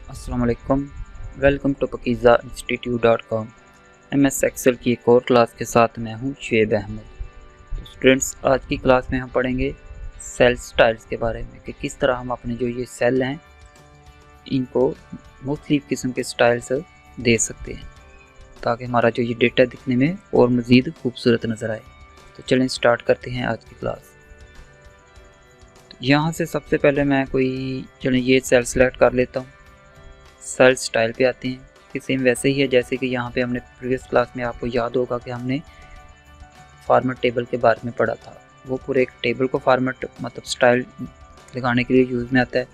अस्सलामुअलैकुम। Welcome to Pakeeza institute dot com. MS excel की एक और क्लास के साथ मैं हूं शुएब अहमद। तो स्टूडेंट्स, आज की क्लास में हम पढ़ेंगे सेल स्टाइल्स के बारे में कि किस तरह हम अपने जो ये सेल हैं इनको मुख्तलिफ़ किस्म के स्टाइल्स दे सकते हैं ताकि हमारा जो ये डेटा दिखने में और मज़ीद खूबसूरत नज़र आए। तो चलें स्टार्ट करते हैं आज की क्लास। तो यहाँ से सबसे पहले मैं चलें ये सेल सेलेक्ट कर लेता हूँ। सेल स्टाइल पे आते हैं कि सेम वैसे ही है जैसे कि यहाँ पे हमने प्रीवियस क्लास में, आपको याद होगा कि हमने फॉर्मेट टेबल के बारे में पढ़ा था। वो पूरे एक टेबल को फॉर्मेट मतलब स्टाइल लगाने के लिए यूज़ में आता है।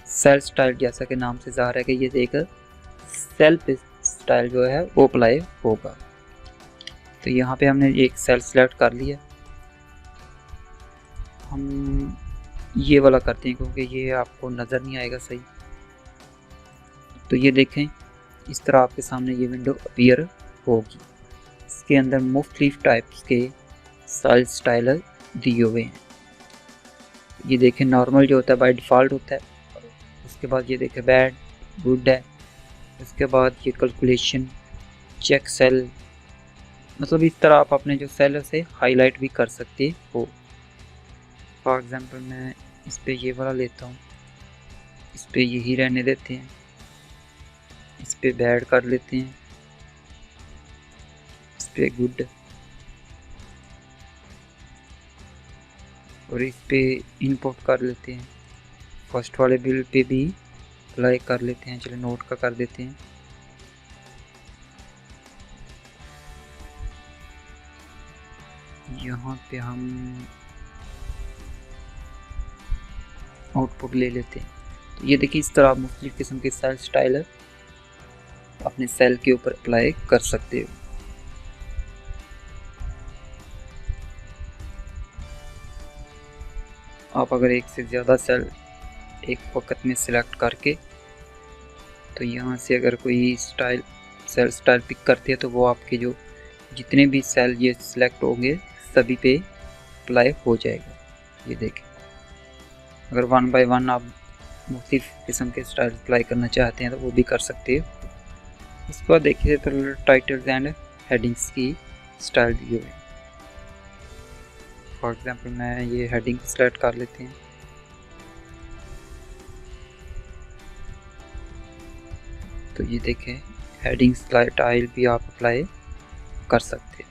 सेल स्टाइल जैसा कि नाम से ज़ाहिर है कि ये एक सेल पे स्टाइल जो है वो अप्लाई होगा। तो यहाँ पे हमने एक सेल सेलेक्ट कर लिया। हम ये वाला करते हैं क्योंकि ये आपको नज़र नहीं आएगा सही। तो ये देखें, इस तरह आपके सामने ये विंडो अपीयर होगी। इसके अंदर मुख्तलिफ टाइप्स के सेल स्टाइलर दिए हुए हैं। ये देखें, नॉर्मल जो होता है बाय डिफ़ॉल्ट होता है। उसके बाद ये देखें बैड, गुड है। उसके बाद ये कैलकुलेशन, चेक सेल, मतलब इस तरह आप अपने जो सेल से हाईलाइट भी कर सकते हो। फॉर एग्ज़ाम्पल मैं इस पर ये वाला लेता हूँ, इस पर यही रहने देते हैं, इस पे बैड कर लेते हैं, इस पे गुड, और इस पे इनपुट कर लेते हैं। फर्स्ट वाले बिल पे भी अप्लाई कर लेते हैं। चलिए नोट का कर देते हैं। यहाँ पे हम आउटपुट ले लेते हैं। तो ये देखिए, इस तरह आप मुख्तलिफ किस्म के सेल स्टाइलर अपने सेल के ऊपर अप्लाई कर सकते हो। आप अगर एक से ज़्यादा सेल एक वक्त में सिलेक्ट करके, तो यहाँ से अगर कोई सेल स्टाइल पिक करते हैं तो वो आपके जो जितने भी सेल ये सिलेक्ट होंगे सभी पे अप्लाई हो जाएगा। ये देखें, अगर वन बाय वन आप मुख्तलिफ किस्म के स्टाइल अप्लाई करना चाहते हैं तो वो भी कर सकते हो। उसके बाद देखिए तो टाइटल्स एंड हेडिंग्स की स्टाइल दी हुई है। फॉर एग्जांपल मैं ये हेडिंग सेलेक्ट कर लेते हैं। तो ये देखें, हेडिंग स्टाइल भी आप अप्लाई कर सकते हैं।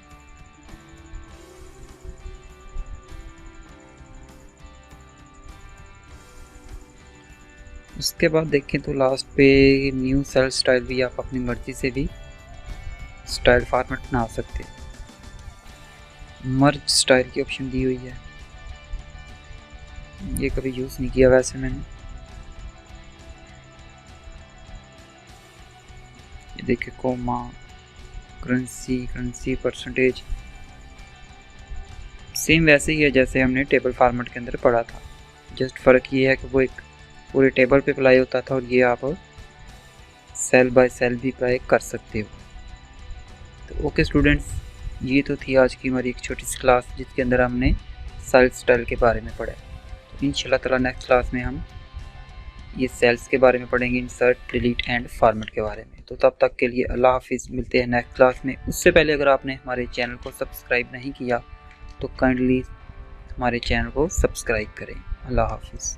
उसके बाद देखें तो लास्ट पे न्यू सेल स्टाइल भी आप अपनी मर्जी से भी स्टाइल फॉर्मेट बना सकते हैं। मर्ज स्टाइल की ऑप्शन दी हुई है, ये कभी यूज़ नहीं किया वैसे मैंने। ये देखिए, कोमा, करेंसी परसेंटेज, सेम वैसे ही है जैसे हमने टेबल फॉर्मेट के अंदर पढ़ा था। जस्ट फ़र्क ये है कि वो एक पूरे टेबल पे अप्लाई होता था और ये आप सेल बाय सेल भी अप्लाई कर सकते हो। तो ओके स्टूडेंट्स, ये तो थी आज की हमारी एक छोटी सी क्लास जिसके अंदर हमने सेल स्टाइल के बारे में पढ़ा। तो इंशाल्लाह ताला नेक्स्ट क्लास में हम ये सेल्स के बारे में पढ़ेंगे, इंसर्ट, डिलीट एंड फॉर्मेट के बारे में। तो तब तक के लिए अल्लाह हाफिज़, मिलते हैं नेक्स्ट क्लास में। उससे पहले अगर आपने हमारे चैनल को सब्सक्राइब नहीं किया तो काइंडली हमारे चैनल को सब्सक्राइब करें। अल्लाह हाफिज़।